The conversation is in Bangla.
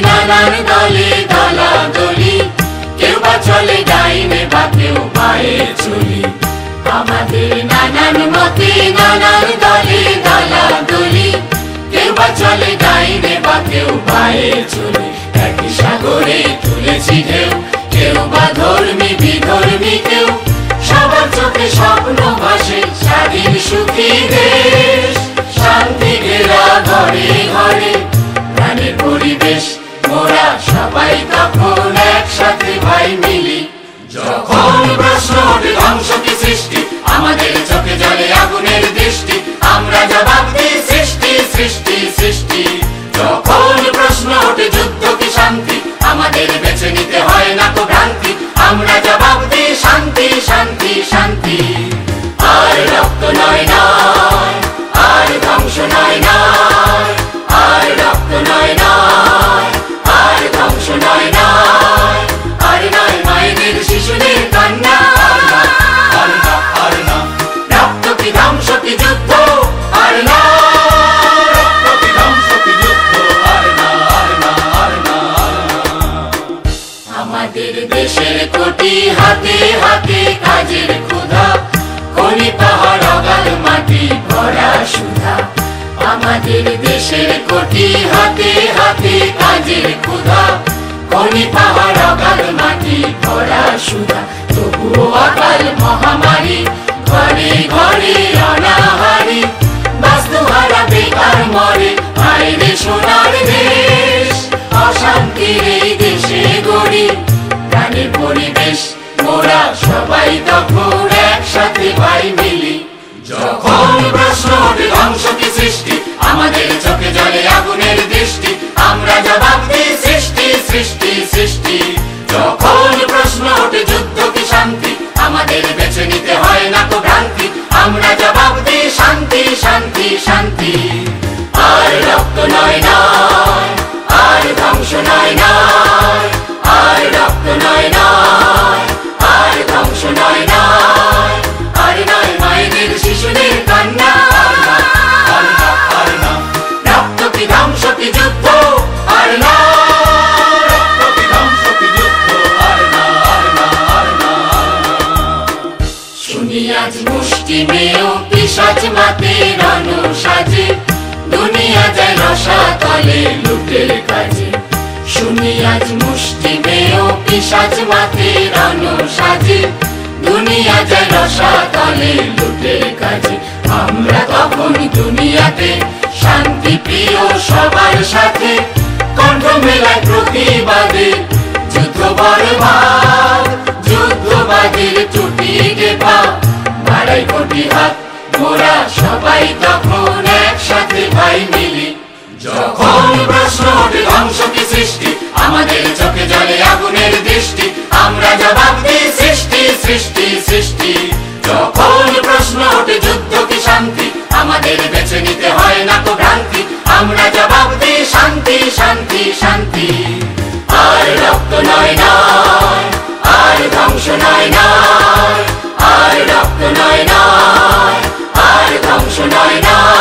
নানান দলে দলাদলি, কেউ বা চলে ডাইনে বা কেউ পায়ে চলি। আমাদের নানান মতে নানান দলে দলাদলি, কেউ বা চলে ডাইনে বা কেউ পায়ে চলি। একই সাগরে তুলেছি ঢেউ, কেউ বা ধর্মী বিধর্মী কেউ, সবার চোখে স্বপ্ন ভাসে স্বাধীন সুখী দেশ। শান্তি ঘেরা ঘরে ঘরে প্রাণের পরিবেশ, মোরা সবাই তখন একসাথে ভাই মিলি। যখন প্রশ্ন ওঠে ধ্বংস কি সৃষ্টি, আমাদের চোখে জলে আগুনের দৃষ্টি, আমরা জবাব দিই সৃষ্টি সৃষ্টি সৃষ্টি। যখন প্রশ্ন ওঠে যুদ্ধ কি শান্তি, আমাদের বেছে নিতে হয় না তো ভ্রান্তি, আমরা জবাব দিই শান্তি শান্তি শান্তি। আর রক্ত নয় নয়, আর ধ্বংস নয় নয়, আর রক্ত নয় নয়, আর ধ্বংস নয় নয়, আর নয় মায়েদের শিশুদের কান্না। আর না, আর না, রক্ত কি ধ্বংস কি যুদ্ধ, আর না, রক্ত কি ধ্বংস কি যুদ্ধ, আর না, আর না, আর না। আমাদের দেশের কোটি হাতে হাতে কাজের ক্ষুধা, খনি পাহাড় অগাধ মাটি ভরা সুধা। আমাদের দেশের কোটি হাতে হাতে কাজের ক্ষুধা, খনি পাহাড় অগাধ মাটি ভরা সুধা। তবুও অকাল মহামারী, ঘরে ঘরে অনাহারি, বাস্তুহারা বেকার মরে বাইরে সোনার দেশ। অশান্তির এই দেশে গড়ি প্রাণের পরিবেশ, মোরা সবাই তখন একসাথে ভাই মিলি। যখন প্রশ্ন ওঠে ধ্বংস কি সৃষ্টি, আমাদের চোখে জলে আগুনের দৃষ্টি, আমরা জবাব দিই সৃষ্টি সৃষ্টি সৃষ্টি। যখন প্রশ্ন ওঠে যুদ্ধ কি শান্তি, আমাদের বেছে নিতে হয় না তো ভ্রান্তি, আমরা জবাব দিই শান্তি শান্তি শান্তি। আর রক্ত নয় নয়, আর ধ্বংস নয় নয়, আর রক্ত নয় নয়, আর ধ্বংস নয় নয়, আর নয় মায়েদের শিশুদের কান্না। আর না, আর না, রক্ত কি ধ্বংস কি যুদ্ধ, আর না, রক্ত কি ধ্বংস কি যুদ্ধ, আর না, আর না, আর না। শুনি আজ মুষ্টি মেয়েও পিশাচ মাতের অনুসাজে, দুনিয়া যায় রসাতলে লুটের কাজে। শুনি আজ মুষ্টি মেয়েও পিশাচ মাতের অনুসাজে, দুনিয়া যায় রসাতলে লুটের কাজে। আমরা তখন দুনিয়াতে শান্তি প্রিয় সবার সাথে, কণ্ঠ মেলায় প্রতিবাদে যুদ্ধ বরবাদ, যুদ্ধবাদের টুটিকে পা বাড়াই কোটি হাত, মোরা সবাই তখন একসাথে ভাই মিলি। যখন প্রশ্ন ওঠে ধ্বংস কি সৃষ্টি, আমাদের চোখে জলে আগুনের দৃষ্টি, আমরা জবাব দিই সৃষ্টি সৃষ্টি সৃষ্টি। যখন প্রশ্ন ওঠে যুদ্ধ কি শান্তি, আমাদের বেছে নিতে হয় না তো ভ্রান্তি, আমরা জবাব দিই শান্তি শান্তি শান্তি। আর রক্ত নয় নয়, আর ধ্বংস নয় নয়, আর রক্ত নয় নয়, আর ধ্বংস নয় নয়।